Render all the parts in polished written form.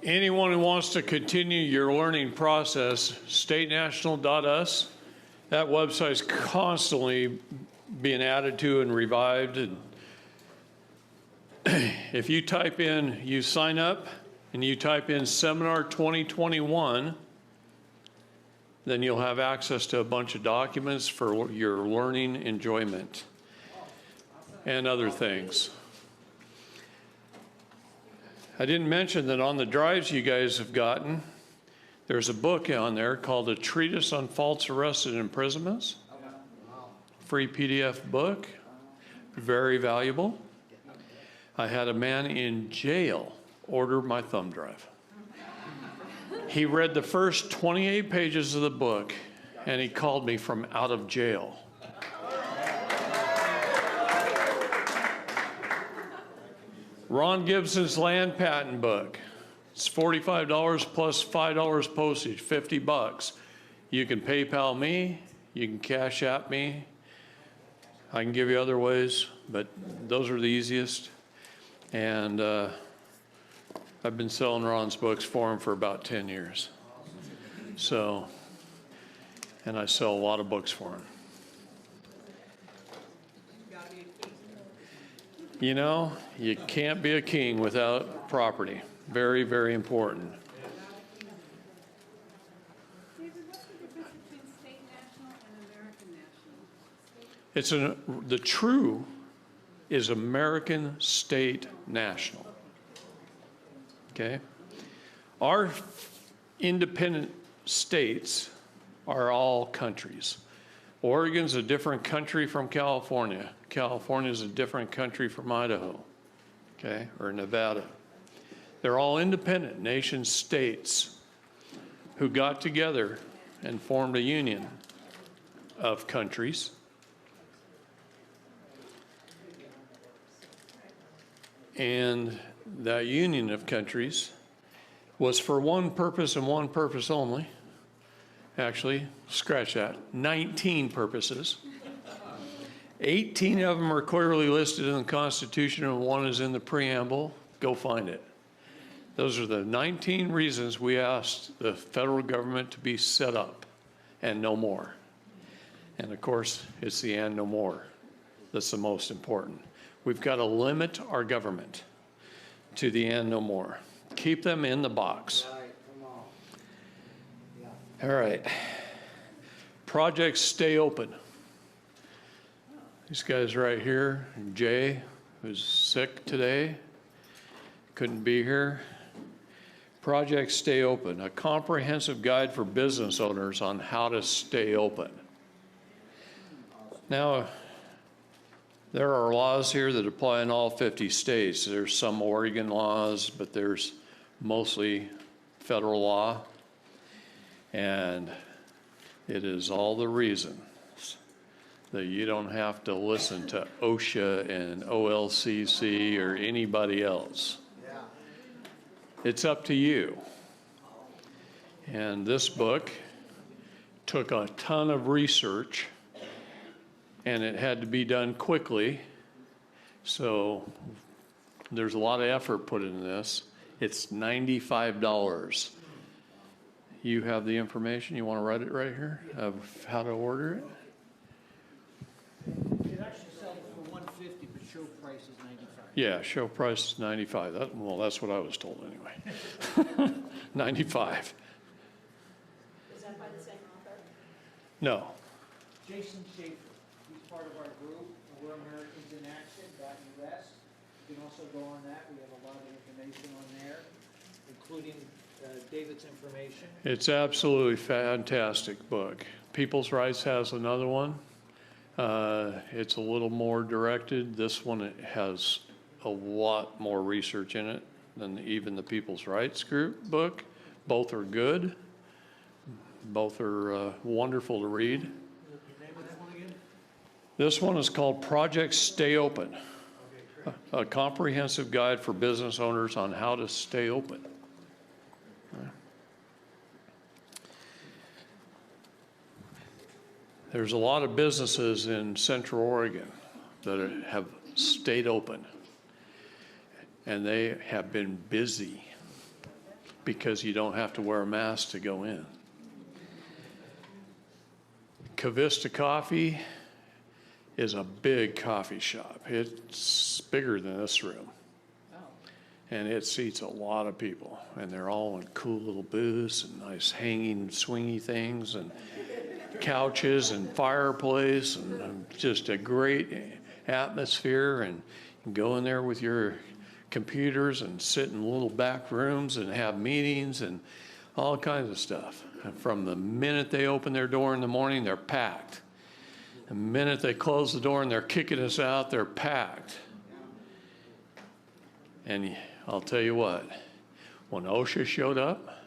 anyone who wants to continue your learning process, statenational.us, that website's constantly being added to and revived. And if you type in, you sign up and you type in Seminar 2021, then you'll have access to a bunch of documents for your learning enjoyment and other things. I didn't mention that on the drives you guys have gotten, there's a book on there called A Treatise on False Arrests and Imprisonments. Free PDF book, very valuable. I had a man in jail order my thumb drive. He read the first 28 pages of the book and he called me from out of jail. Ron Gibson's land patent book. It's $45 plus $5 postage, $50. You can PayPal me, you can Cash App me. I can give you other ways, but those are the easiest. And I've been selling Ron's books for him for about 10 years. So, and I sell a lot of books for him. You know, you can't be a king without property. Very, very important. David, what's the difference between state national and American national? The true is American state national. Okay? Our independent states are all countries. Oregon's a different country from California. California's a different country from Idaho, okay, or Nevada. They're all independent nation states who got together and formed a union of countries. And that union of countries was for one purpose and one purpose only. Actually, scratch that, 19 purposes. 18 of them are clearly listed in the Constitution and one is in the preamble. Go find it. Those are the 19 reasons we asked the federal government to be set up and no more. And of course, it's the and no more that's the most important. We've got to limit our government to the and no more. Keep them in the box. All right. Projects stay open. These guys right here, Jay, who's sick today, couldn't be here. Projects stay open, a comprehensive guide for business owners on how to stay open. Now, there are laws here that apply in all 50 states. There's some Oregon laws, but there's mostly federal law. And it is all the reasons that you don't have to listen to OSHA and OLCC or anybody else. It's up to you. And this book took a ton of research and it had to be done quickly. So there's a lot of effort put into this. It's $95. You have the information. You want to write it right here of how to order it? It actually sells for $150, but show price is $95. Yeah, show price is $95. Well, that's what I was told anyway. $95. Is that by the same author? No. Jason Schaefer, he's part of our group. We're Americans in Action.us. You can also go on that. We have a lot of information on there, including David's information. It's absolutely fantastic book. People's Rights has another one. It's a little more directed. This one has a lot more research in it than even the People's Rights Group book. Both are good. Both are wonderful to read. The name of that one again? This one is called Project Stay Open, a comprehensive guide for business owners on how to stay open. There's a lot of businesses in Central Oregon that have stayed open, and they have been busy because you don't have to wear a mask to go in. Cavista Coffee is a big coffee shop. It's bigger than this room. And it seats a lot of people. And they're all in cool little booths and nice hanging swingy things and couches and fireplace and just a great atmosphere. And you can go in there with your computers and sit in little back rooms and have meetings and all kinds of stuff. And from the minute they open their door in the morning, they're packed. The minute they close the door and they're kicking us out, they're packed. And I'll tell you what, when OSHA showed up,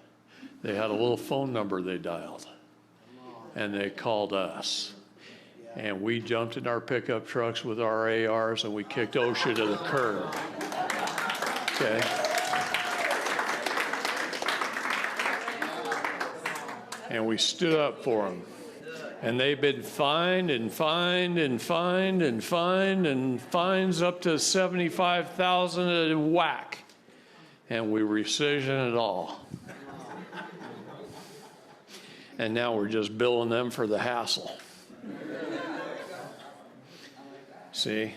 they had a little phone number they dialed. And they called us. And we jumped in our pickup trucks with our ARs and we kicked OSHA to the curb. Okay? And we stood up for them. And they've been fined and fined and fined and fined and fines up to $75,000 a whack. And we rescission it all. And now we're just billing them for the hassle. See?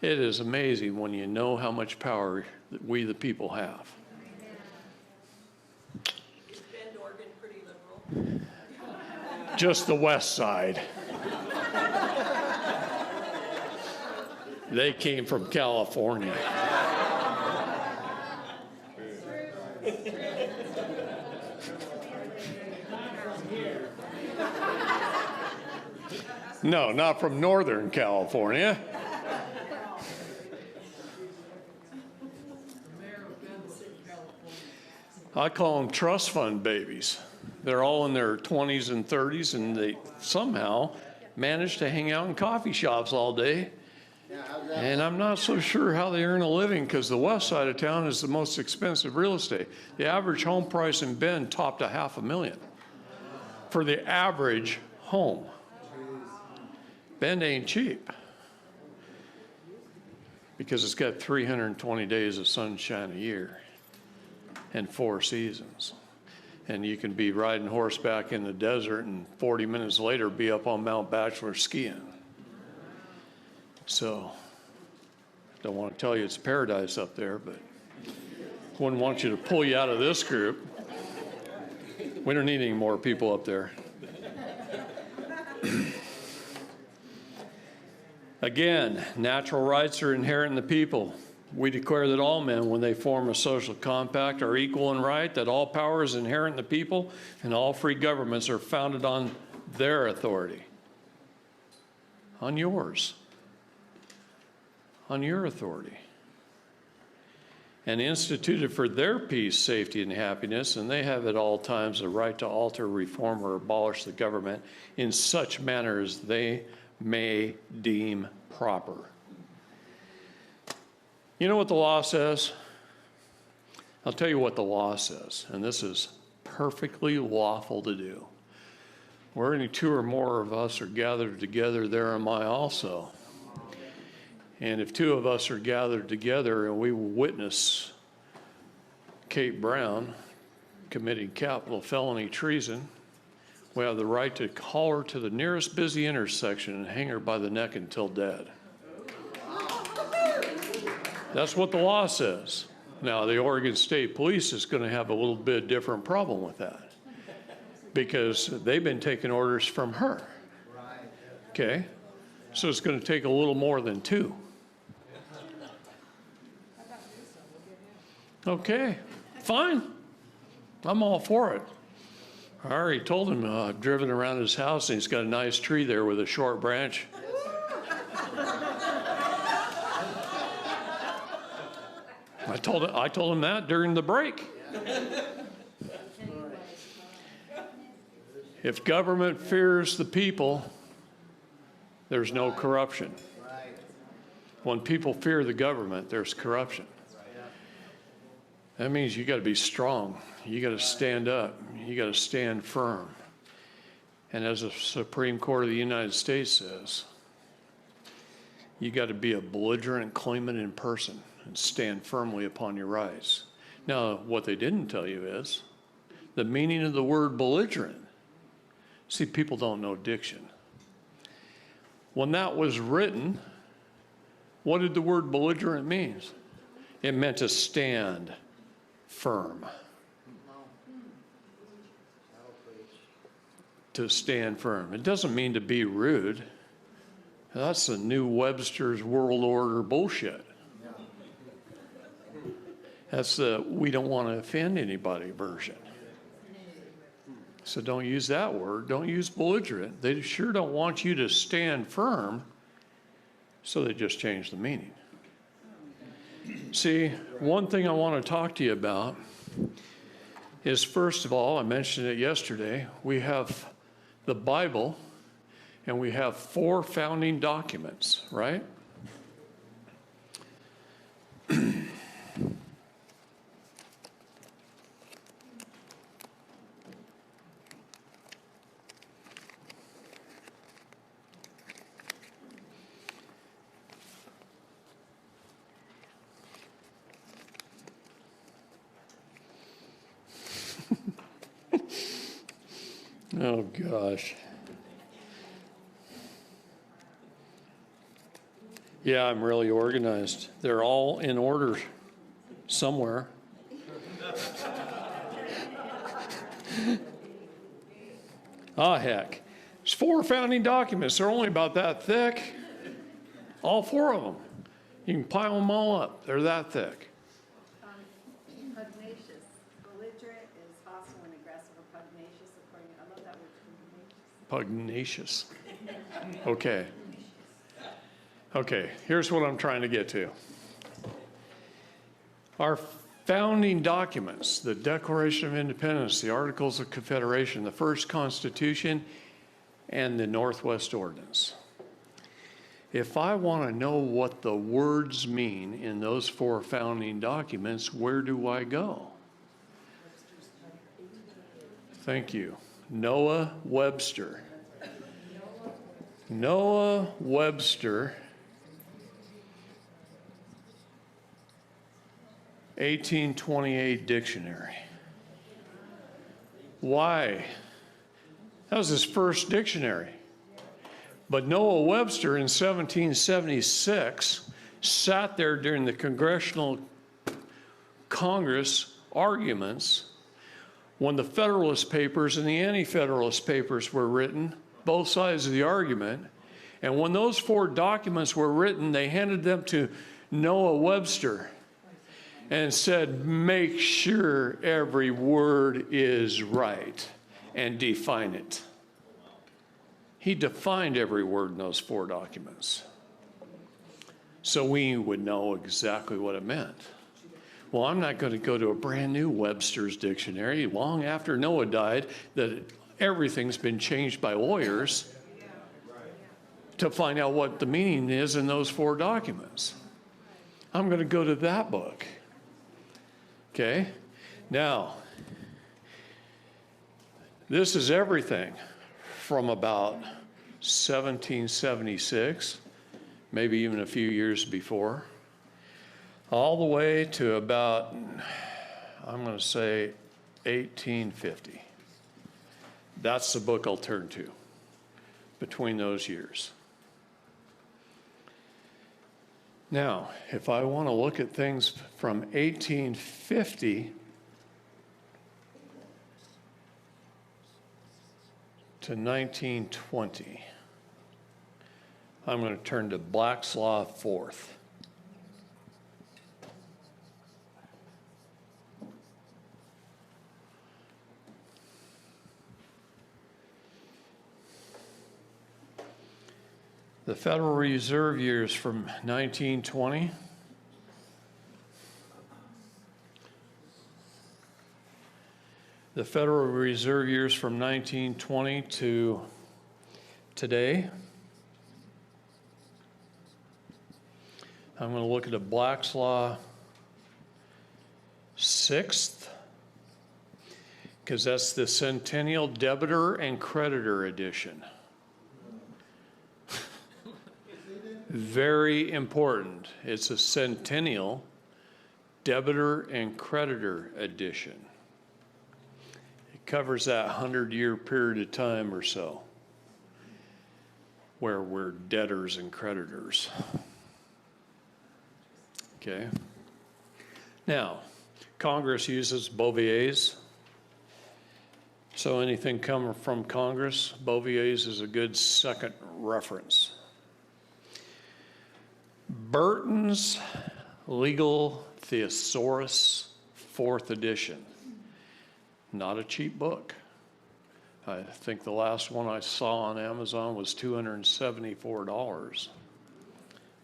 It is amazing when you know how much power that we the people have. Is Bend, Oregon pretty liberal? Just the west side. They came from California. No, not from Northern California. I call them trust fund babies. They're all in their 20s and 30s, and they somehow manage to hang out in coffee shops all day. And I'm not so sure how they earn a living, because the west side of town is the most expensive real estate. The average home price in Bend topped $500,000 for the average home. Bend ain't cheap because it's got 320 days of sunshine a year and 4 seasons. And you can be riding horseback in the desert and 40 minutes later be up on Mount Bachelor skiing. So, don't want to tell you it's paradise up there, but wouldn't want you to pull you out of this group. We don't need any more people up there. Again, natural rights are inherent in the people. We declare that all men, when they form a social compact, are equal in right, that all power is inherent in the people, and all free governments are founded on their authority. On yours. On your authority. And instituted for their peace, safety, and happiness, and they have at all times the right to alter, reform, or abolish the government in such manner as they may deem proper. You know what the law says? I'll tell you what the law says, and this is perfectly lawful to do. Where any 2 or more of us are gathered together, there am I also. And if 2 of us are gathered together and we witness Kate Brown committing capital felony treason, we have the right to haul her to the nearest busy intersection and hang her by the neck until dead. That's what the law says. Now, the Oregon State Police is going to have a little bit different problem with that because they've been taking orders from her. Okay? So it's going to take a little more than 2. Okay, fine. I'm all for it. I already told him I've driven around his house and he's got a nice tree there with a short branch. I told him that during the break. If government fears the people, there's no corruption. When people fear the government, there's corruption. That means you got to be strong. You got to stand up. You got to stand firm. And as the Supreme Court of the United States says, you got to be a belligerent claimant in person and stand firmly upon your rights. Now, what they didn't tell you is the meaning of the word belligerent. See, people don't know diction. When that was written, what did the word belligerent mean? It meant to stand firm. To stand firm. It doesn't mean to be rude. That's the new Webster's World Order bullshit. That's the we don't want to offend anybody version. So don't use that word. Don't use belligerent. They sure don't want you to stand firm, so they just change the meaning. See, one thing I want to talk to you about is, first of all, I mentioned it yesterday, we have the Bible, and we have 4 founding documents, right? Oh, gosh. Yeah, I'm really organized. They're all in order somewhere. Ah, heck. There's 4 founding documents. They're only about that thick. All 4 of them. You can pile them all up. They're that thick. Pugnacious. Belligerent is hostile and aggressive or pugnacious, according, I love that word, pugnacious. Pugnacious. Okay. Okay, here's what I'm trying to get to. Our founding documents, the Declaration of Independence, the Articles of Confederation, the First Constitution, and the Northwest Ordinance. If I want to know what the words mean in those 4 founding documents, where do I go? Thank you. Noah Webster. Noah Webster, 1828 dictionary. Why? That was his first dictionary. But Noah Webster in 1776 sat there during the Congressional Congress arguments when the Federalist Papers and the Anti-Federalist Papers were written, both sides of the argument. And when those 4 documents were written, they handed them to Noah Webster and said, make sure every word is right and define it. He defined every word in those 4 documents, so we would know exactly what it meant. Well, I'm not going to go to a brand new Webster's dictionary long after Noah died, that everything's been changed by lawyers to find out what the meaning is in those 4 documents. I'm going to go to that book. Okay? Now, this is everything from about 1776, maybe even a few years before, all the way to about, I'm going to say, 1850. That's the book I'll turn to between those years. Now, if I want to look at things from 1850 to 1920, I'm going to turn to Black's Law Fourth. The Federal Reserve years from 1920 the Federal Reserve years from 1920 to today. I'm going to look at a Black's Law Sixth, because that's the Centennial Debitor and Creditor Edition. Very important. It's a centennial debtor and creditor edition. It covers that 100-year period of time or so where we're debtors and creditors. Okay. Now, Congress uses Bovier's. So anything coming from Congress, Bovier's is a good second reference. Burton's Legal Thesaurus, 4th edition. Not a cheap book. I think the last one I saw on Amazon was $274.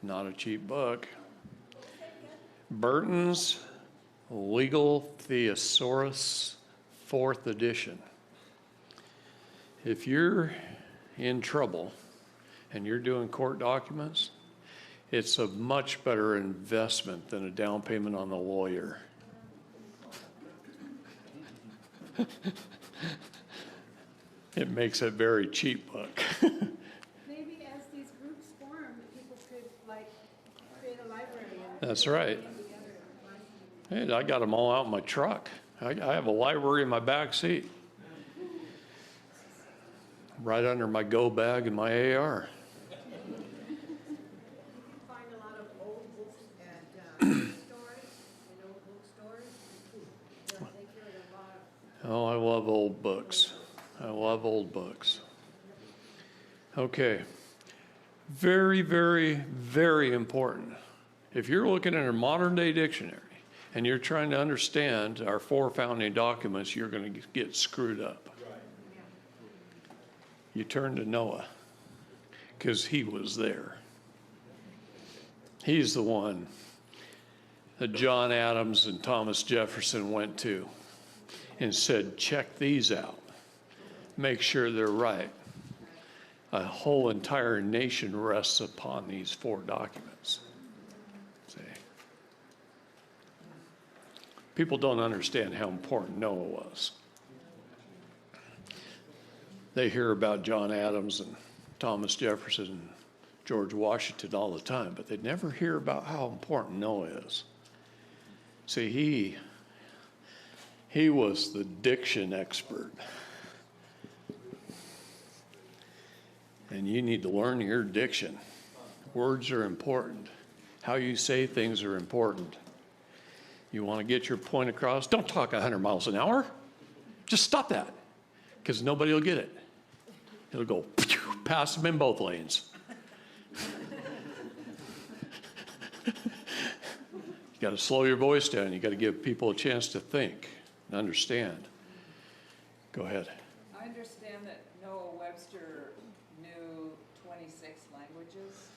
Not a cheap book. Burton's Legal Thesaurus, 4th edition. If you're in trouble and you're doing court documents, it's a much better investment than a down payment on the lawyer. It makes a very cheap book. Maybe as these groups form, people could like create a library. That's right. Hey, I got them all out in my truck. I have a library in my back seat. Right under my go bag and my AR. Find a lot of old books at bookstores and old bookstores. They carry a lot of. Oh, I love old books. I love old books. Okay. Very, very, very important. If you're looking at a modern day dictionary and you're trying to understand our 4 founding documents, you're going to get screwed up. You turn to Noah because he was there. He's the one that John Adams and Thomas Jefferson went to and said, check these out. Make sure they're right. A whole entire nation rests upon these 4 documents. See? People don't understand how important Noah was. They hear about John Adams and Thomas Jefferson and George Washington all the time, but they never hear about how important Noah is. See, he was the diction expert. And you need to learn your diction. Words are important. How you say things are important. You want to get your point across? Don't talk 100 miles an hour. Just stop that, because nobody will get it. It'll go past them in both lanes. You got to slow your voice down. You got to give people a chance to think and understand. Go ahead. I understand that Noah Webster knew 26 languages.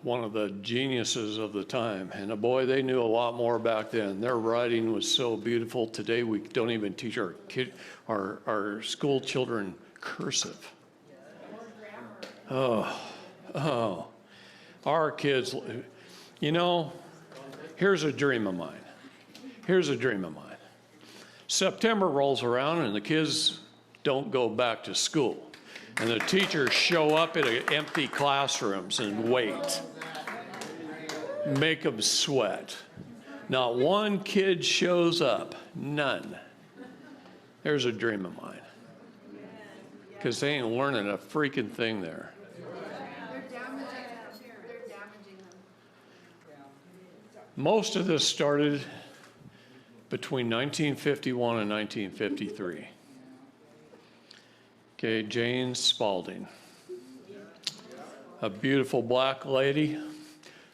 One of the geniuses of the time. And boy, they knew a lot more back then. Their writing was so beautiful. Today, we don't even teach our school children cursive. Oh. Our kids, you know, here's a dream of mine. September rolls around and the kids don't go back to school. And the teachers show up at empty classrooms and wait. Make them sweat. Not one kid shows up. None. There's a dream of mine. Because they ain't learning a freaking thing there. They're damaging them. Most of this started between 1951 and 1953. Okay, Jane Spalding, a beautiful black lady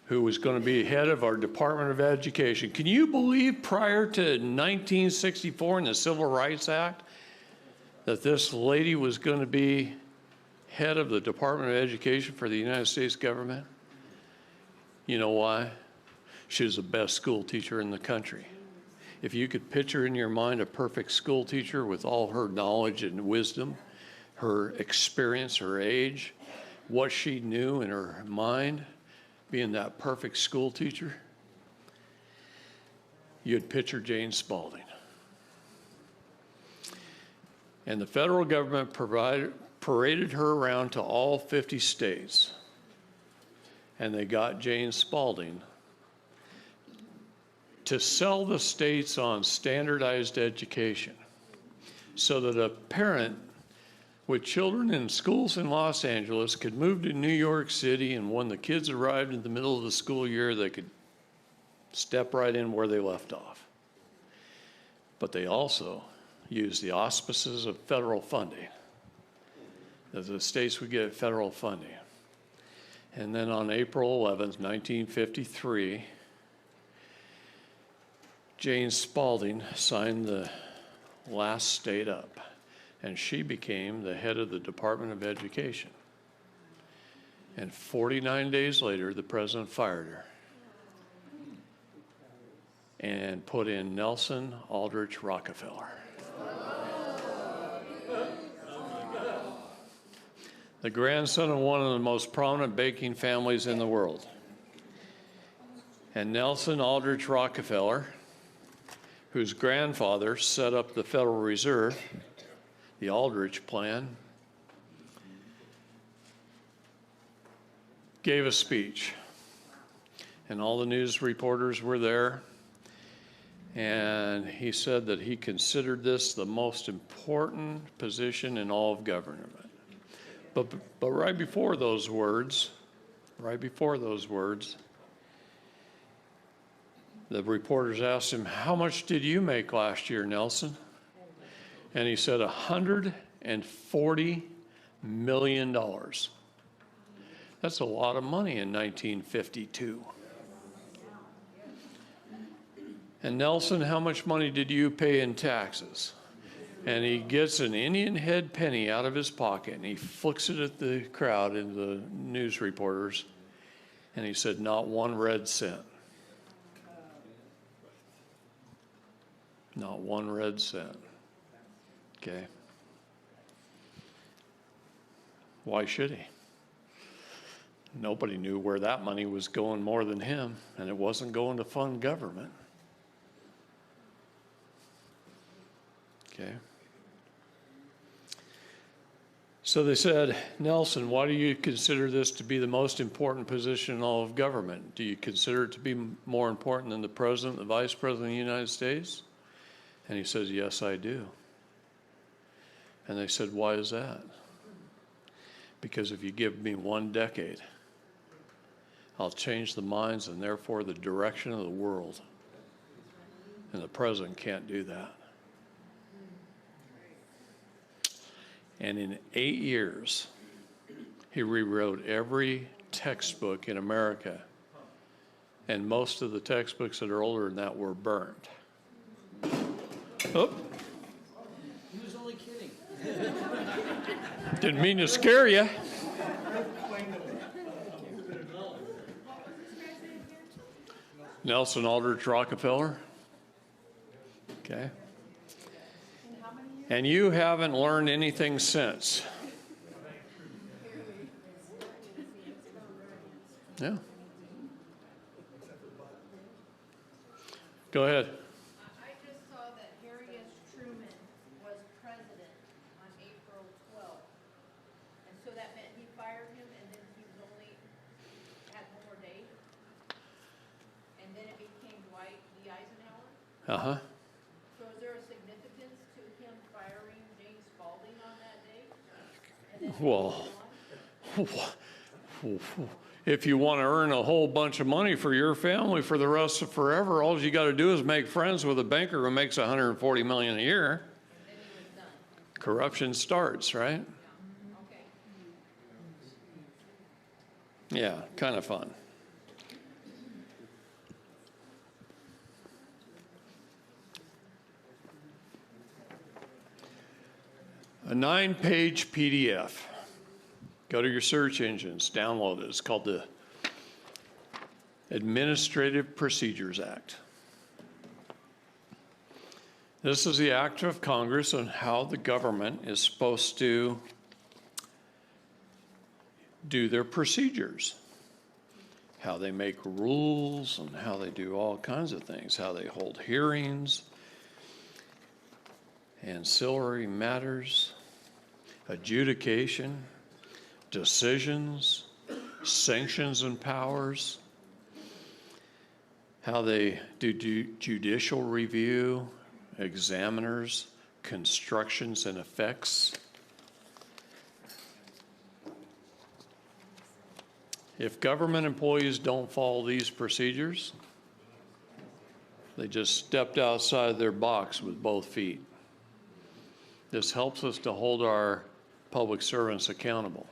who was going to be head of our Department of Education. Can you believe prior to 1964 and the Civil Rights Act that this lady was going to be head of the Department of Education for the United States government? You know why? She was the best school teacher in the country. If you could picture in your mind a perfect school teacher with all her knowledge and wisdom, her experience, her age, what she knew in her mind, being that perfect school teacher, you'd picture Jane Spalding. And the federal government paraded her around to all 50 states. And they got Jane Spalding to sell the states on standardized education so that a parent with children in schools in Los Angeles could move to New York City, and when the kids arrived in the middle of the school year, they could step right in where they left off. But they also used the auspices of federal funding, that the states would get federal funding. And then on April 11th, 1953, Jane Spalding signed the last state up, and she became the head of the Department of Education. And 49 days later, the president fired her and put in Nelson Aldrich Rockefeller. The grandson of one of the most prominent banking families in the world. And Nelson Aldrich Rockefeller, whose grandfather set up the Federal Reserve, the Aldrich Plan, gave a speech. And all the news reporters were there. And he said that he considered this the most important position in all of government. But right before those words, the reporters asked him, "How much did you make last year, Nelson?" And he said, $140 million. That's a lot of money in 1952. And Nelson, how much money did you pay in taxes? And he gets an Indian head penny out of his pocket, and he flicks it at the crowd and the news reporters, and he said, "Not one red cent." Not one red cent. Okay. Why should he? Nobody knew where that money was going more than him, and it wasn't going to fund government. Okay. So they said, "Nelson, why do you consider this to be the most important position in all of government? Do you consider it to be more important than the president, the vice president of the United States?" And he says, "Yes, I do." And they said, "Why is that?" "Because if you give me 1 decade, I'll change the minds and therefore the direction of the world. And the president can't do that." And in 8 years, he rewrote every textbook in America. And most of the textbooks that are older than that were burned. Oh, He was only kidding. didn't mean to scare you. Nelson Aldrich Rockefeller. Okay. And you haven't learned anything since. Yeah. Go ahead. I just saw that Harry S. Truman was president on April 12th. And so that meant he fired him and then he was only, had one more day. And then it became Dwight D. Eisenhower. Uh-huh. So is there a significance to him firing Jane Spalding on that day? And then Well, moving on? if you want to earn a whole bunch of money for your family for the rest of forever, all you got to do is make friends with a banker who makes $140 million a year. And then he was done. Corruption starts, right? Okay. Yeah, kind of fun. A 9-page PDF. Go to your search engines, download it. It's called the Administrative Procedures Act. This is the act of Congress on how the government is supposed to do their procedures, how they make rules and how they do all kinds of things, how they hold hearings, ancillary matters, adjudication, decisions, sanctions and powers, how they do judicial review, examiners, constructions and effects. If government employees don't follow these procedures, they just stepped outside their box with both feet. This helps us to hold our public servants accountable.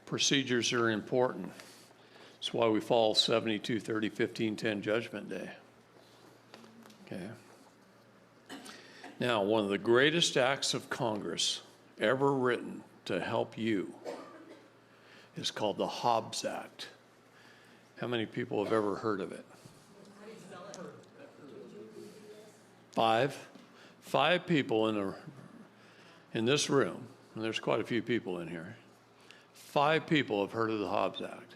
Procedures are important. That's why we follow 72, 30, 15, 10 Judgment Day. Okay. Now, one of the greatest acts of Congress ever written to help you is called the Hobbs Act. How many people have ever heard of it? Five people in this room, and there's quite a few people in here. 5 people have heard of the Hobbs Act.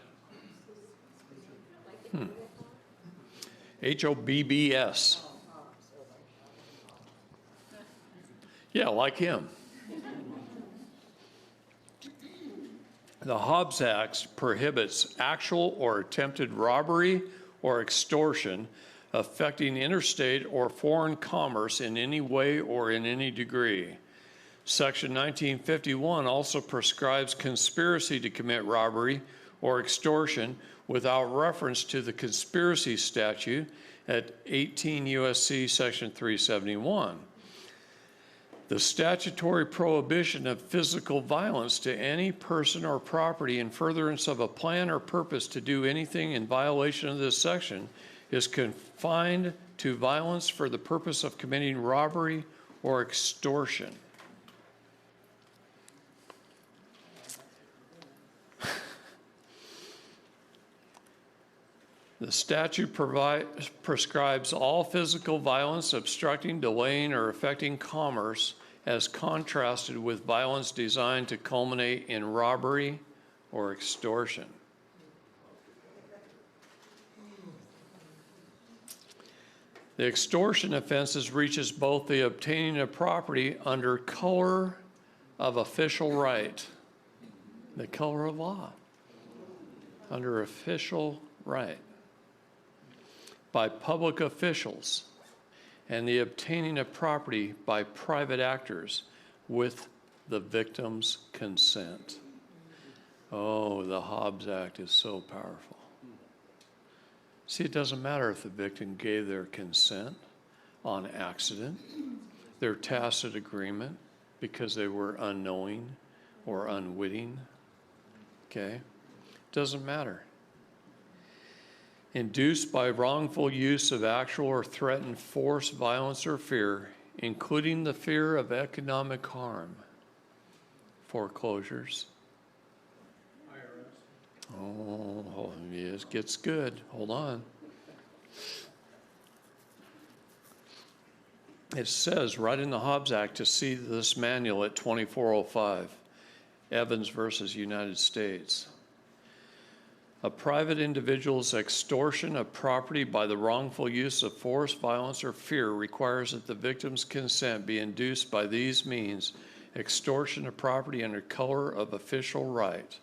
Hobbs. Yeah, like him. The Hobbs Act prohibits actual or attempted robbery or extortion affecting interstate or foreign commerce in any way or in any degree. Section 1951 also prescribes conspiracy to commit robbery or extortion without reference to the conspiracy statute at 18 U.S.C. Section 371. The statutory prohibition of physical violence to any person or property in furtherance of a plan or purpose to do anything in violation of this section is confined to violence for the purpose of committing robbery or extortion. The statute prescribes all physical violence obstructing, delaying, or affecting commerce as contrasted with violence designed to culminate in robbery or extortion. The extortion offenses reaches both the obtaining of property under color of official right, the color of law, under official right, by public officials, and the obtaining of property by private actors with the victim's consent. Oh, the Hobbs Act is so powerful. See, it doesn't matter if the victim gave their consent on accident, their tacit agreement because they were unknowing or unwitting, okay? Doesn't matter. Induced by wrongful use of actual or threatened force, violence, or fear, including the fear of economic harm, foreclosures. Oh, yes, gets good. Hold on. It says right in the Hobbs Act to see this manual at 2405, Evans versus United States. A private individual's extortion of property by the wrongful use of force, violence, or fear requires that the victim's consent be induced by these means. Extortion of property under color of official right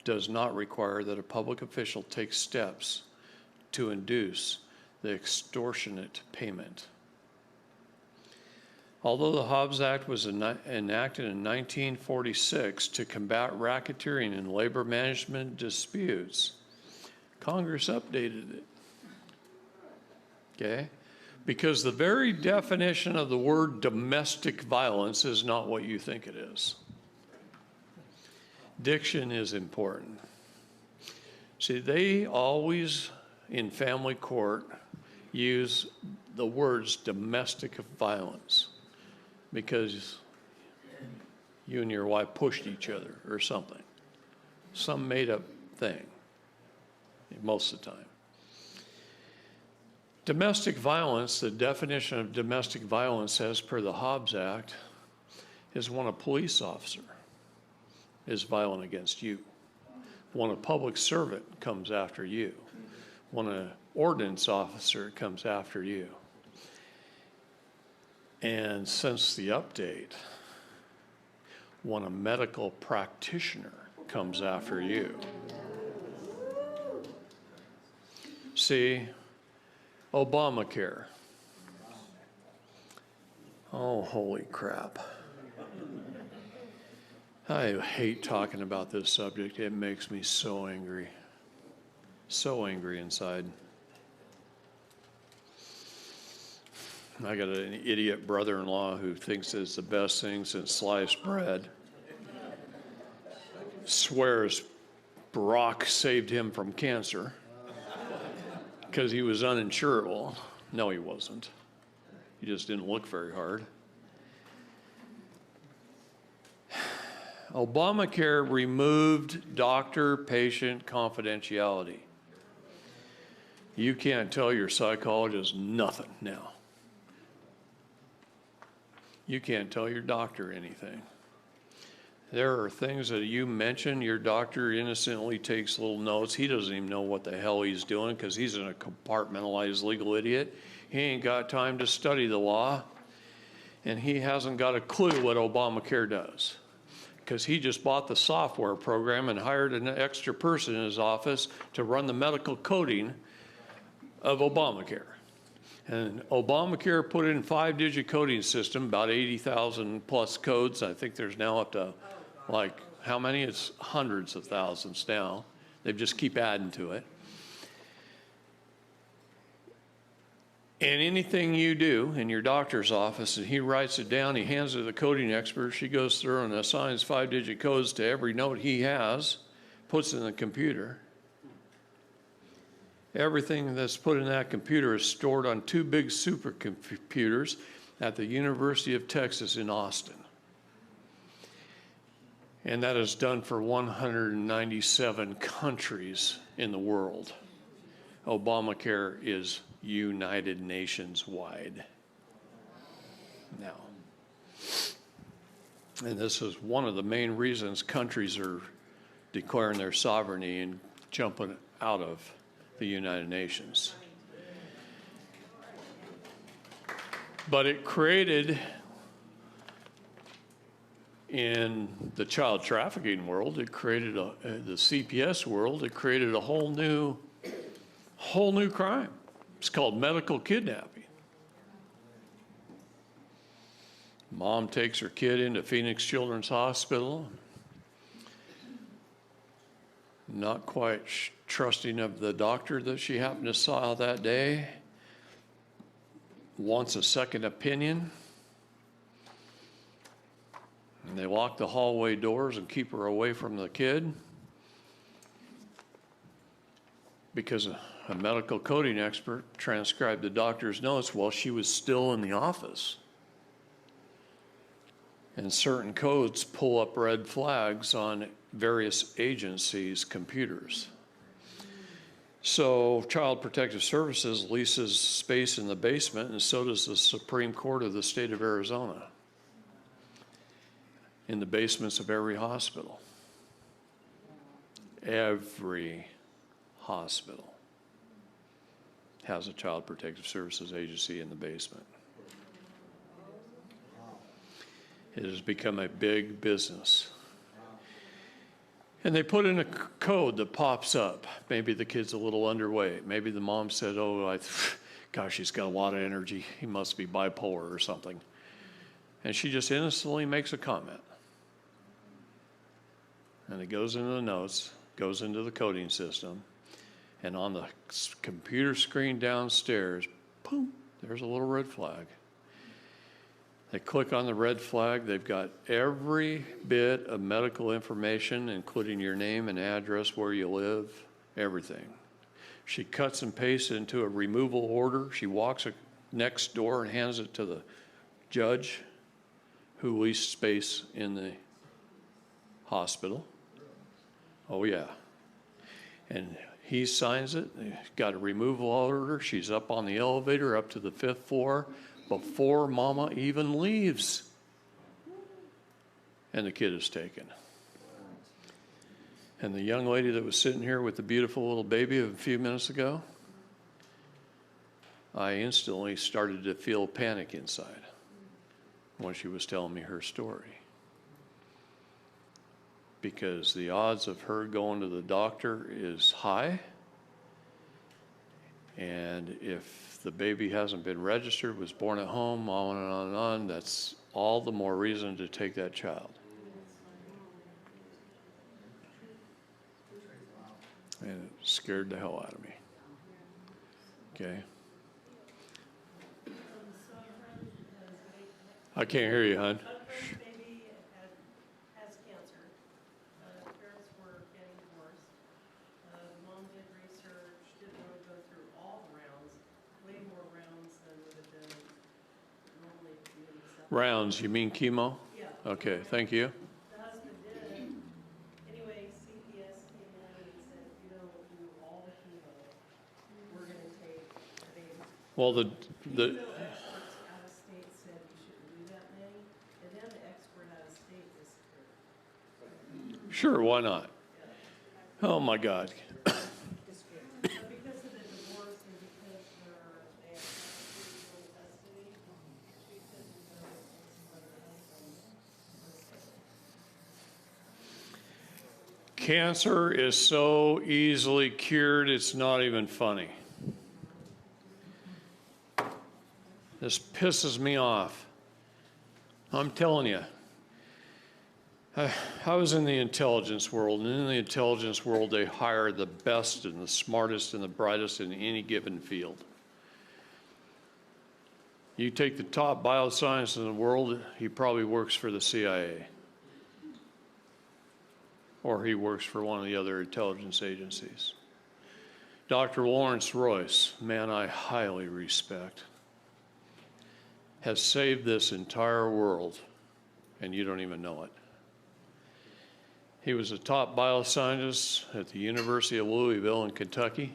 does not require that a public official take steps to induce the extortionate payment. Although the Hobbs Act was enacted in 1946 to combat racketeering and labor management disputes, Congress updated it, okay? Because the very definition of the word domestic violence is not what you think it is. Diction is important. See, they always, in family court, use the words domestic violence because you and your wife pushed each other or something. Some made-up thing, most of the time. Domestic violence, the definition of domestic violence as per the Hobbs Act, is when a police officer is violent against you, when a public servant comes after you, when an ordinance officer comes after you. And since the update, when a medical practitioner comes after you. See, Obamacare. Oh, holy crap. I hate talking about this subject. It makes me so angry. So angry inside. I got an idiot brother-in-law who thinks it's the best thing since sliced bread. Swears Barack saved him from cancer because he was uninsurable. No, he wasn't. He just didn't look very hard. Obamacare removed doctor-patient confidentiality. You can't tell your psychologist nothing now. You can't tell your doctor anything. There are things that you mention, your doctor innocently takes little notes. He doesn't even know what the hell he's doing because he's a compartmentalized legal idiot. He ain't got time to study the law, and he hasn't got a clue what Obamacare does because he just bought the software program and hired an extra person in his office to run the medical coding of Obamacare. And Obamacare put in 5-digit coding system, about 80,000 plus codes. I think there's now up to like, how many? It's hundreds of thousands now. They just keep adding to it. And anything you do in your doctor's office, and he writes it down, he hands it to the coding expert, she goes through and assigns 5-digit codes to every note he has, puts it in the computer. Everything that's put in that computer is stored on 2 big supercomputers at the University of Texas in Austin. And that is done for 197 countries in the world. Obamacare is United Nations wide now. And this is one of the main reasons countries are declaring their sovereignty and jumping out of the United Nations. But it created, in the child trafficking world, it created the CPS world, it created a whole new crime. It's called medical kidnapping. Mom takes her kid into Phoenix Children's Hospital, not quite trusting of the doctor that she happened to saw that day, wants a second opinion, and they lock the hallway doors and keep her away from the kid because a medical coding expert transcribed the doctor's notes while she was still in the office. And certain codes pull up red flags on various agencies' computers. So Child Protective Services leases space in the basement, and so does the Supreme Court of the state of Arizona, in the basements of every hospital. Every hospital has a Child Protective Services agency in the basement. It has become a big business. And they put in a code that pops up. Maybe the kid's a little underweight. Maybe the mom said, oh, gosh, he's got a lot of energy. He must be bipolar or something. And she just innocently makes a comment. And it goes into the notes, goes into the coding system, and on the computer screen downstairs, boom, there's a little red flag. They click on the red flag. They've got every bit of medical information, including your name and address, where you live, everything. She cuts and pastes it into a removal order. She walks next door and hands it to the judge who leased space in the hospital. Oh, yeah. And he signs it. They've got a removal order. She's up on the elevator up to the 5th floor before Mama even leaves. And the kid is taken. And the young lady that was sitting here with the beautiful little baby a few minutes ago, I instantly started to feel panic inside when she was telling me her story. Because the odds of her going to the doctor is high, And if the baby hasn't been registered, was born at home, on and on and on, that's all the more reason to take that child. And it scared the hell out of me. Okay? I can't hear you, hon. First baby has cancer. Parents were getting divorced. Mom did research, didn't really go through all the rounds, way more rounds than would have been normally doing stuff. Rounds, you mean chemo? Yeah. Okay, thank you. The husband did. Anyway, CPS came in and said, if you don't do all the chemo, we're gonna take the baby. Well, Even though experts out of state said you shouldn't do that many, and then the expert out of state disappeared. sure, why not? Oh my God. But because of the divorce and because they have legal custody, she couldn't go with her husband. Cancer is so easily cured, it's not even funny. This pisses me off. I'm telling you. I was in the intelligence world, and in the intelligence world, they hire the best and the smartest and the brightest in any given field. You take the top bioscientist in the world, he probably works for the CIA. Or he works for one of the other intelligence agencies. Dr. Lawrence Royce, man I highly respect, has saved this entire world, and you don't even know it. He was a top bioscientist at the University of Louisville in Kentucky.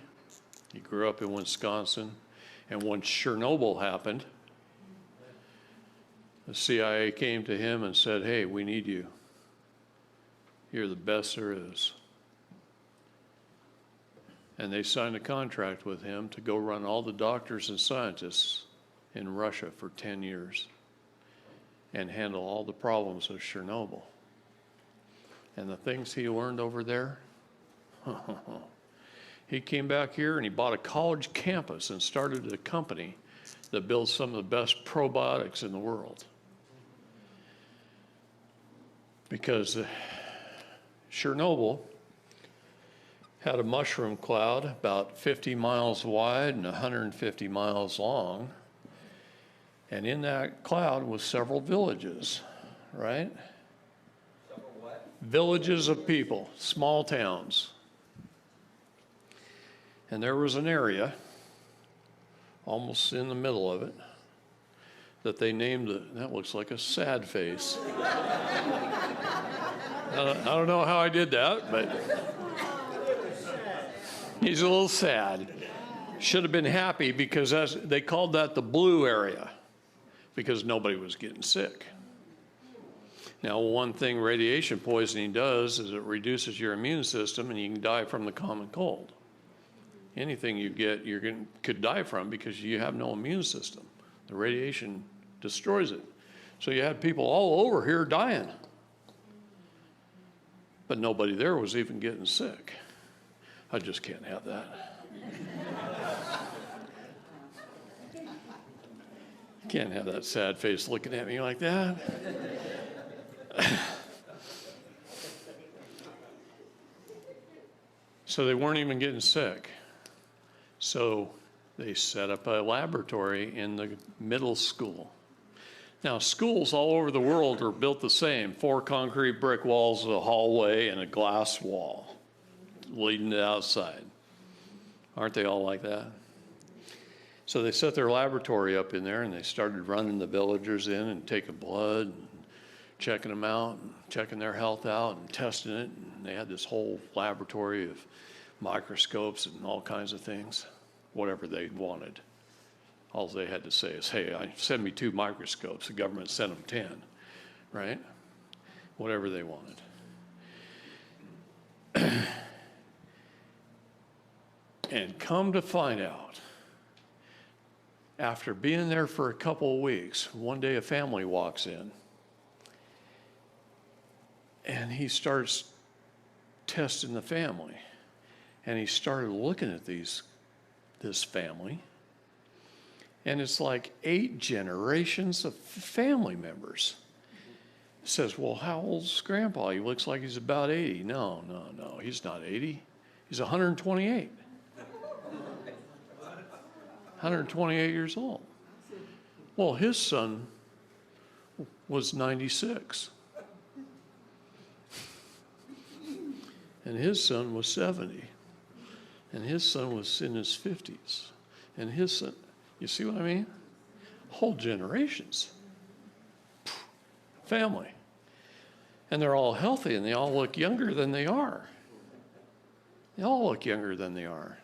He grew up in Wisconsin. And when Chernobyl happened, the CIA came to him and said, hey, we need you. You're the best there is. And they signed a contract with him to go run all the doctors and scientists in Russia for 10 years and handle all the problems of Chernobyl. And the things he learned over there, he came back here and he bought a college campus and started a company that builds some of the best probiotics in the world. Because Chernobyl had a mushroom cloud about 50 miles wide and 150 miles long. And in that cloud was several villages, right? Several what? Villages of people, small towns. And there was an area, almost in the middle of it, that they named, that looks like a sad face. I don't know how I did that, but he's a little sad. Should have been happy because they called that the blue area because nobody was getting sick. Now, one thing radiation poisoning does is it reduces your immune system and you can die from the common cold. Anything you get, could die from because you have no immune system. The radiation destroys it. So you had people all over here dying. But nobody there was even getting sick. I just can't have that. Can't have that sad face looking at me like that. So they weren't even getting sick. So they set up a laboratory in the middle school. Now, schools all over the world are built the same, 4 concrete brick walls, a hallway, and a glass wall leading to outside. Aren't they all like that? So they set their laboratory up in there, and they started running the villagers in and taking blood, and checking them out, and checking their health out, and testing it. And they had this whole laboratory of microscopes and all kinds of things, whatever they wanted. All they had to say is, hey, send me 2 microscopes. The government sent them 10, right? Whatever they wanted. And come to find out, after being there for a couple of weeks, one day a family walks in, and he starts testing the family. And he started looking at these this family. And it's like 8 generations of family members. Says, well, how old's Grandpa? He looks like he's about 80. No, he's not 80. He's 128. 128 years old. Well, his son was 96. And his son was 70. And his son was in his 50s. And his son, you see what I mean? Whole generations. Family. And they're all healthy and they all look younger than they are. They all look younger than they are.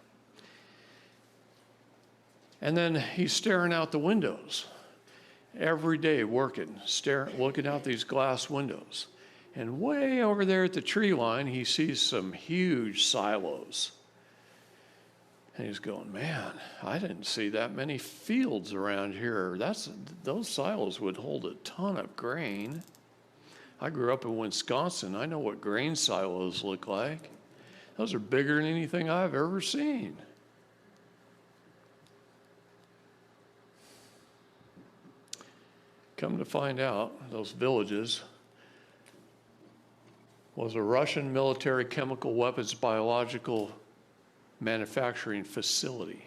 And then he's staring out the windows every day, working, looking out these glass windows. And way over there at the tree line, he sees some huge silos. And he's going, man, I didn't see that many fields around here. Those silos would hold a ton of grain. I grew up in Wisconsin. I know what grain silos look like. Those are bigger than anything I've ever seen. Come to find out, those villages was a Russian military chemical weapons biological manufacturing facility.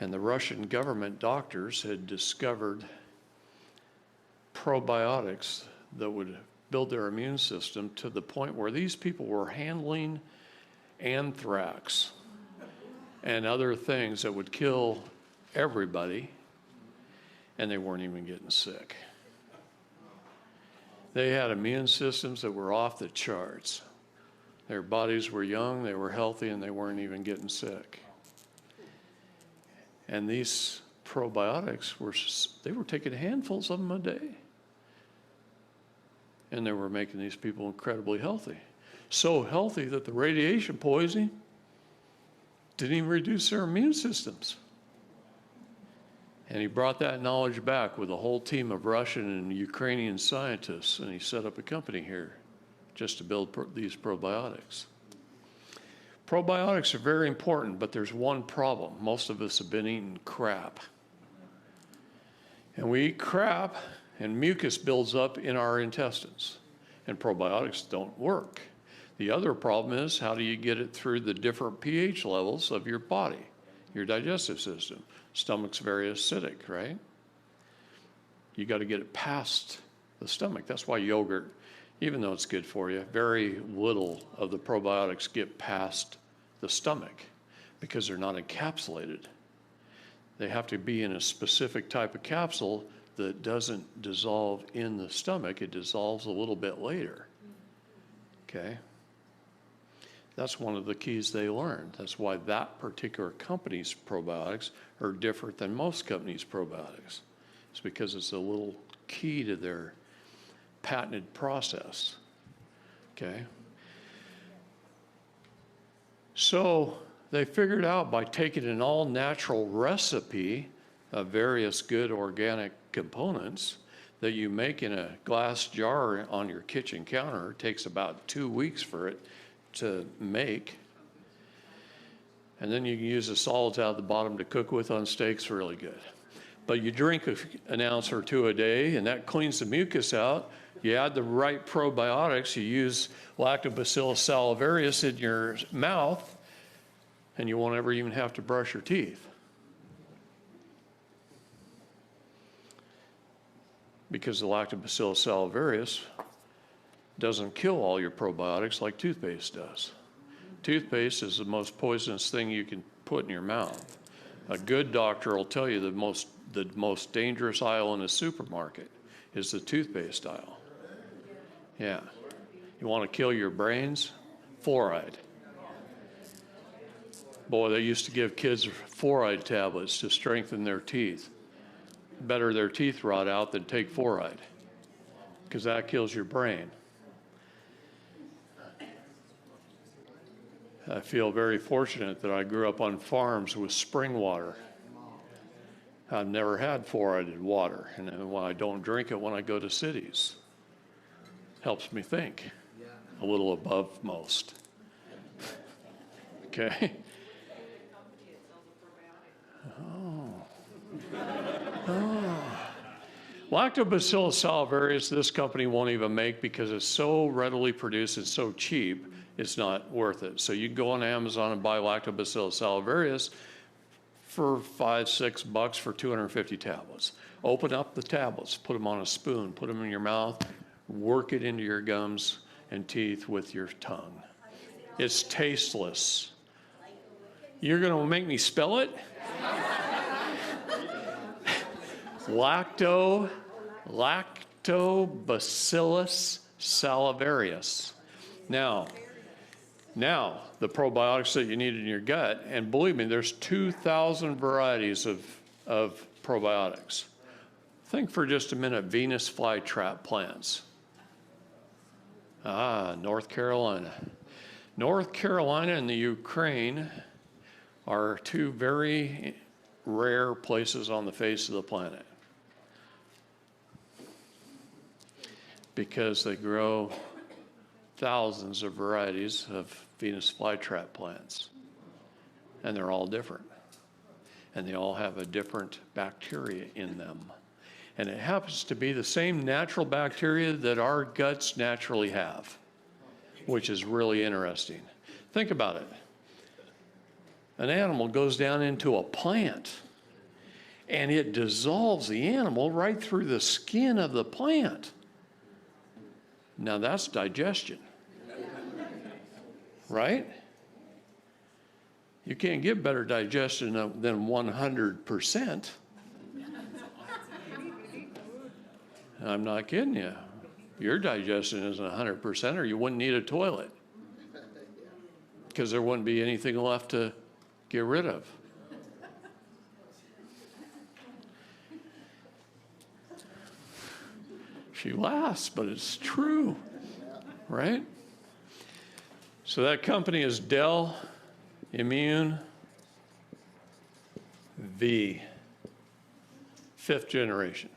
And the Russian government doctors had discovered probiotics that would build their immune system to the point where these people were handling anthrax and other things that would kill everybody, and they weren't even getting sick. They had immune systems that were off the charts. Their bodies were young, they were healthy, and they weren't even getting sick. And these probiotics they were taking handfuls of them a day. And they were making these people incredibly healthy. So healthy that the radiation poisoning didn't even reduce their immune systems. And he brought that knowledge back with a whole team of Russian and Ukrainian scientists, and he set up a company here just to build these probiotics. Probiotics are very important, but there's one problem. Most of us have been eating crap. And we eat crap, and mucus builds up in our intestines, and probiotics don't work. The other problem is, how do you get it through the different pH levels of your body, your digestive system? Stomach's very acidic, right? You got to get it past the stomach. That's why yogurt, even though it's good for you, very little of the probiotics get past the stomach because they're not encapsulated. They have to be in a specific type of capsule that doesn't dissolve in the stomach. It dissolves a little bit later. Okay? That's one of the keys they learned. That's why that particular company's probiotics are different than most companies' probiotics. It's because it's a little key to their patented process. Okay? So they figured out by taking an all-natural recipe of various good organic components that you make in a glass jar on your kitchen counter. It takes about 2 weeks for it to make. And then you can use the solids out of the bottom to cook with on steaks, really good. But you drink an ounce or two a day, and that cleans the mucus out. You add the right probiotics, you use Lactobacillus salivarius in your mouth, and you won't ever even have to brush your teeth. Because the Lactobacillus salivarius doesn't kill all your probiotics like toothpaste does. Toothpaste is the most poisonous thing you can put in your mouth. A good doctor will tell you the most dangerous aisle in a supermarket is the toothpaste aisle. Yeah. You want to kill your brains? Fluoride. Boy, they used to give kids fluoride tablets to strengthen their teeth. Better their teeth rot out than take fluoride, because that kills your brain. I feel very fortunate that I grew up on farms with spring water. I've never had fluoridated water, and when I don't drink it when I go to cities, helps me think a little above most. Okay? Lactobacillus salivarius, this company won't even make because it's so readily produced, it's so cheap, it's not worth it. So you can go on Amazon and buy Lactobacillus salivarius for $5, $6 for 250 tablets. Open up the tablets, put them on a spoon, put them in your mouth, work it into your gums and teeth with your tongue. It's tasteless. You're going to make me spell it? Lactobacillus salivarius. Now, the probiotics that you need in your gut, and believe me, there's 2,000 varieties of probiotics. Think for just a minute, Venus flytrap plants. North Carolina. North Carolina and the Ukraine are two very rare places on the face of the planet because they grow thousands of varieties of Venus flytrap plants, and they're all different, and they all have a different bacteria in them, and it happens to be the same natural bacteria that our guts naturally have, which is really interesting. Think about it. An animal goes down into a plant and it dissolves the animal right through the skin of the plant. Now that's digestion, right? You can't get better digestion than 100%. I'm not kidding you. Your digestion isn't 100% or you wouldn't need a toilet because there wouldn't be anything left to get rid of. She laughs, but it's true, right? So that company is Dell Immune V, 5th generation.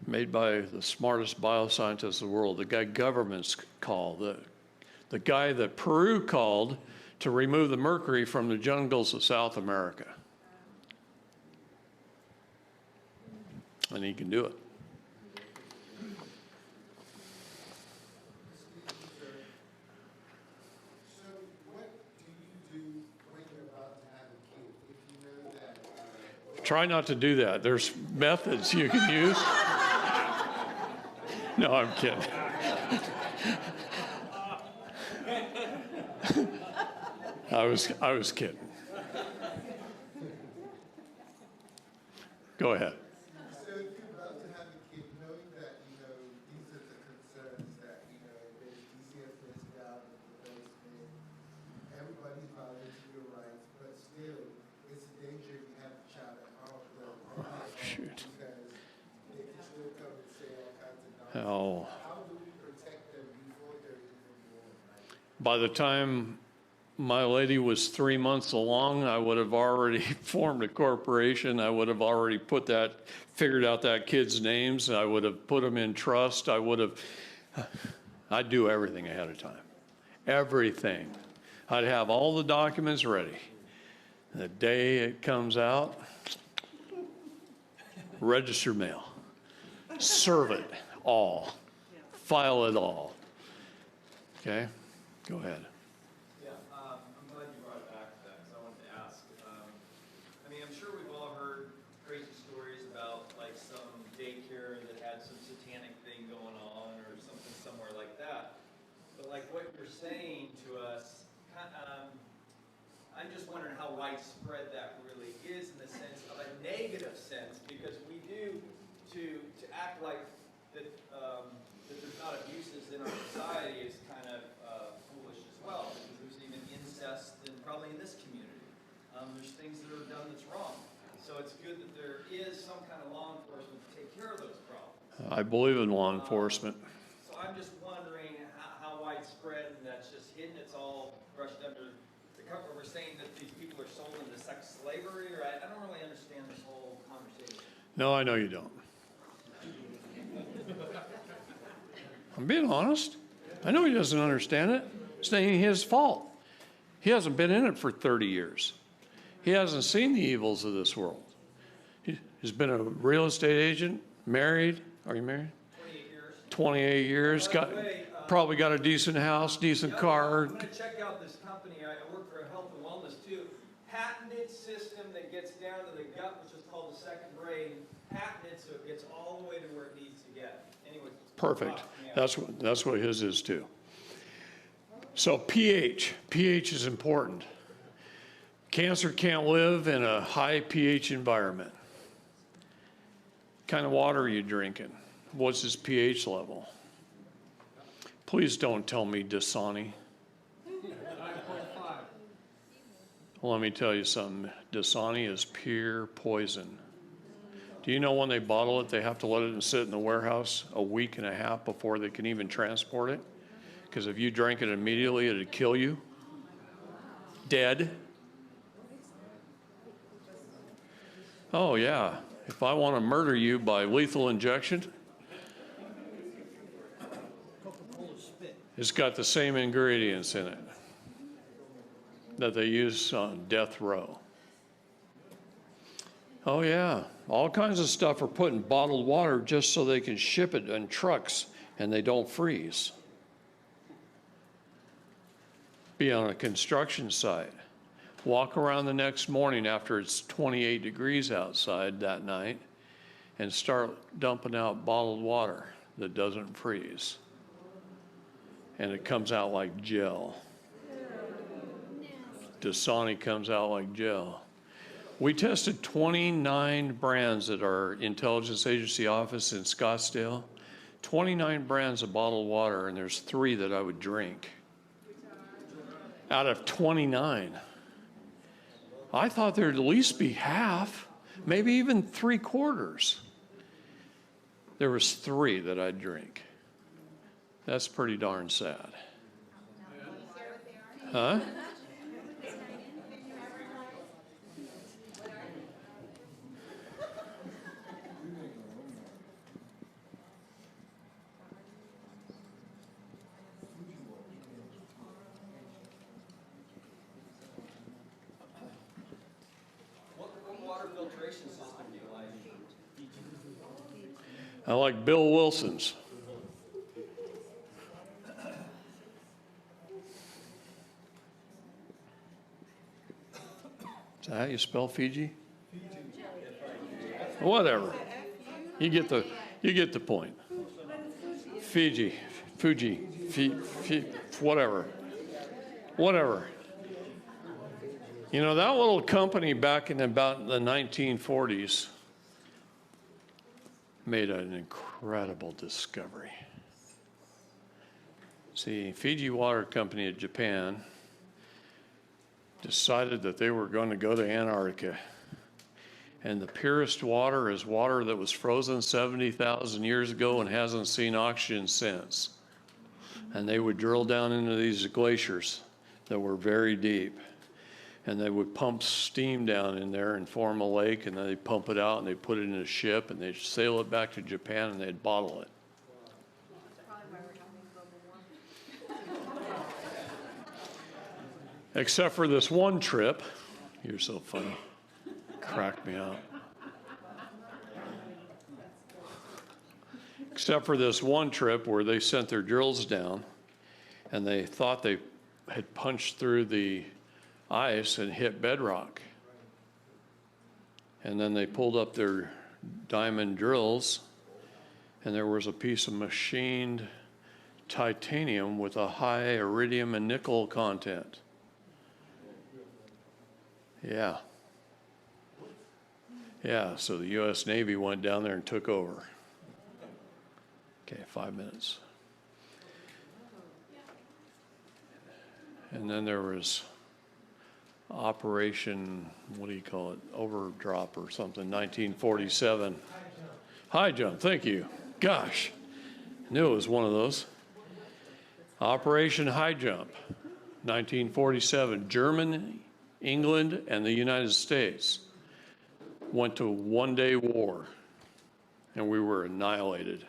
Made by the smartest bioscientists in the world, the guy governments call, the guy that Peru called to remove the mercury from the jungles of South America. And he can do it. So what do you do when you're about to have a kid? If you know that Try not to do that. There's methods you can use. No, I'm kidding. I was kidding. Go ahead. So if you're about to have a kid, knowing that, these are the concerns that, there's DCFS down in the basement, everybody's violating your rights, but still, it's a danger if you have a child at home, Shoot. because they can still come and say all kinds of nonsense. Oh. How do we protect them before they're even born, right? By the time my lady was 3 months along, I would have already formed a corporation. I would have already figured out that kid's names. I would have put them in trust. I'd do everything ahead of time. Everything. I'd have all the documents ready. The day it comes out, register mail. Serve it all. File it all. Okay? Go ahead. I'm glad you brought it back to that, because I wanted to ask. I'm sure we've all heard crazy stories about like some daycare that had some satanic thing going on or something somewhere like that. But like what you're saying to us, I'm just wondering how widespread that really is in the sense of a negative sense, because we do to act like that that there's not abuses in our society is kind of foolish as well, because there's even incest and probably in this community. There's things that are done that's wrong. So it's good that there is some kind of law enforcement to take care of those problems. I believe in law enforcement. So I'm just wondering how widespread, and that's just hidden, it's all brushed under the cover. We're saying that these people are sold into sex slavery, or I don't really understand this whole conversation. No, I know you don't. I'm being honest. I know he doesn't understand it. It's not his fault. He hasn't been in it for 30 years. He hasn't seen the evils of this world. He's been a real estate agent, married. Are you married? 28 years. 28 years. By the way, Probably got a decent house, decent car. I'm gonna check out this company. I work for Health and Wellness too. Patented system that gets down to the gut, which is called the second brain. Patented, so it gets all the way to where it needs to get. Anyway. Perfect. Yeah. That's what his is too. So pH is important. Cancer can't live in a high pH environment. What kind of water are you drinking? What's his pH level? Please don't tell me Dasani. Well, let me tell you something. Dasani is pure poison. Do you know when they bottle it, they have to let it sit in the warehouse a week and a half before they can even transport it? Because if you drank it immediately, it'd kill you. Dead. Oh, yeah. If I want to murder you by lethal injection, it's got the same ingredients in it that they use on death row. Oh, yeah. All kinds of stuff are put in bottled water just so they can ship it in trucks and they don't freeze. Be on a construction site. Walk around the next morning after it's 28 degrees outside that night and start dumping out bottled water that doesn't freeze. And it comes out like gel. Dasani comes out like gel. We tested 29 brands at our intelligence agency office in Scottsdale. 29 brands of bottled water, and there's 3 that I would drink. Out of 29. I thought there'd at least be half, maybe even 3/4. There was 3 that I'd drink. That's pretty darn sad. Huh? What water filtration system do you like? I like Bill Wilson's. Is that how you spell Fiji? Whatever. You get the point. Fiji, whatever. You know, that little company back in about the 1940s made an incredible discovery. See, Fiji Water Company of Japan decided that they were going to go to Antarctica. And the purest water is water that was frozen 70,000 years ago and hasn't seen oxygen since. And they would drill down into these glaciers that were very deep. And they would pump steam down in there and form a lake, and then they'd pump it out and they'd put it in a ship and they'd sail it back to Japan and they'd bottle it. Except for this one trip. You're so funny. Cracked me up. Except for this one trip where they sent their drills down and they thought they had punched through the ice and hit bedrock. And then they pulled up their diamond drills and there was a piece of machined titanium with a high iridium and nickel content. Yeah. Yeah, so the U.S. Navy went down there and took over. Okay, 5 minutes. And then there was Operation, what do you call it, Overdrop or something, 1947. High jump, thank you. Gosh, I knew it was one of those. Operation High Jump, 1947. Germany, England, and the United States went to one-day war, and we were annihilated.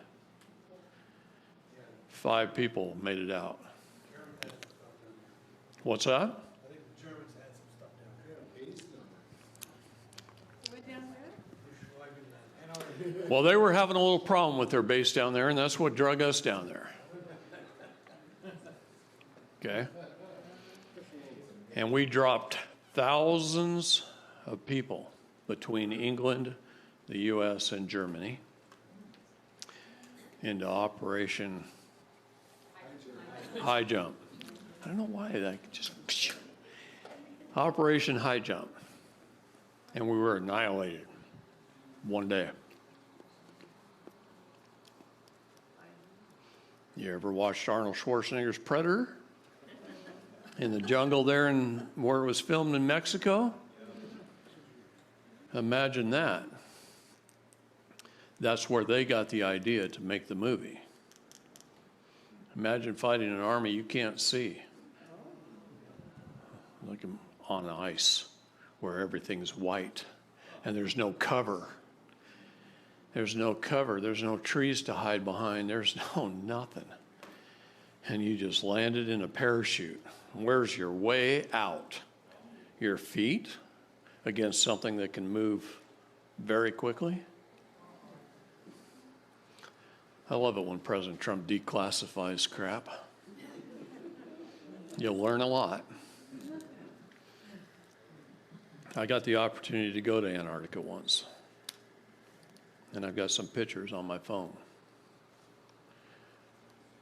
5 people made it out. What's that? Well, they were having a little problem with their base down there, and that's what drug us down there. Okay? And we dropped thousands of people between England, the U.S., and Germany into Operation High Jump. I don't know why that just... Operation High Jump. And we were annihilated one day. You ever watched Arnold Schwarzenegger's Predator? In the jungle there in where it was filmed in Mexico? Imagine that. That's where they got the idea to make the movie. Imagine fighting an army you can't see. Like on ice, where everything's white and there's no cover. There's no cover. There's no trees to hide behind. There's no nothing. And you just landed in a parachute. Where's your way out? Your feet against something that can move very quickly? I love it when President Trump declassifies crap. You'll learn a lot. I got the opportunity to go to Antarctica once. And I've got some pictures on my phone.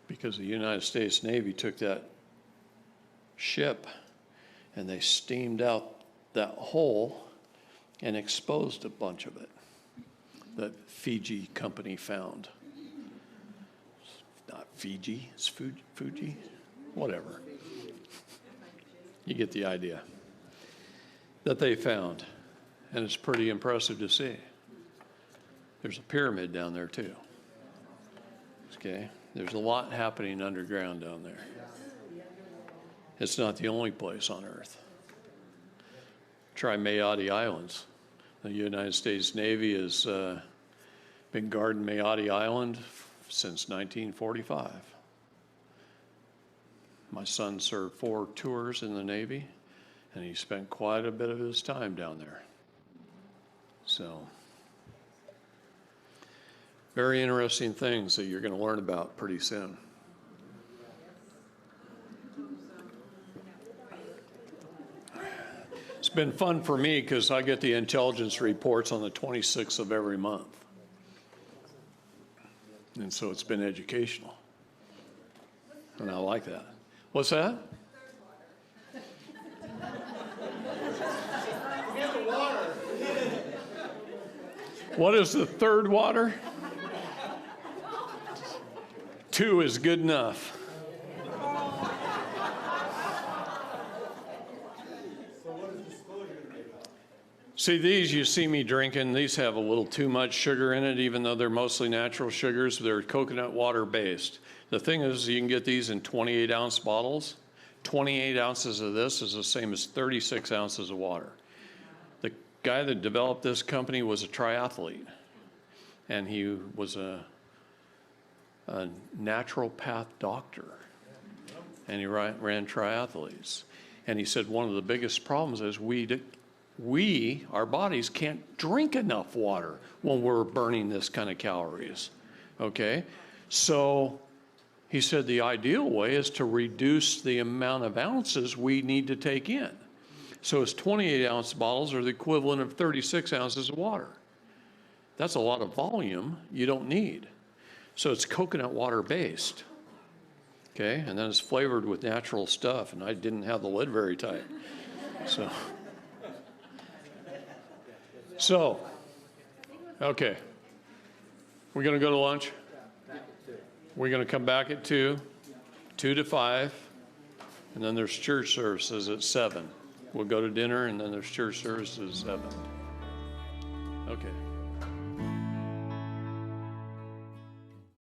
Because the United States Navy took that ship and they steamed out that hole and exposed a bunch of it that Fiji company found. It's not Fiji, it's Fuji, whatever. You get the idea. That they found. And it's pretty impressive to see. There's a pyramid down there too. Okay, there's a lot happening underground down there. It's not the only place on Earth. Try Mayotte Islands. The United States Navy has been guarding Mayotte Island since 1945. My son served 4 tours in the Navy, and he spent quite a bit of his time down there. So, very interesting things that you're going to learn about pretty soon. It's been fun for me because I get the intelligence reports on the 26th of every month. And so it's been educational. And I like that. What's that? What is the third water? 2 is good enough. See, these you see me drinking, these have a little too much sugar in it, even though they're mostly natural sugars. They're coconut water based. The thing is, you can get these in 28-ounce bottles. 28 ounces of this is the same as 36 ounces of water. The guy that developed this company was a triathlete, and he was a naturopath doctor, and he ran triathletes. And he said one of the biggest problems is our bodies can't drink enough water when we're burning this kind of calories, okay? So he said the ideal way is to reduce the amount of ounces we need to take in. So his 28-ounce bottles are the equivalent of 36 ounces of water. That's a lot of volume you don't need. So it's coconut water based, okay? And then it's flavored with natural stuff, and I didn't have the lid very tight. So, okay. We're going to go to lunch. We're going to come back at 2 to 5, and then there's church services at 7. We'll go to dinner, and then there's church services at 7. Okay.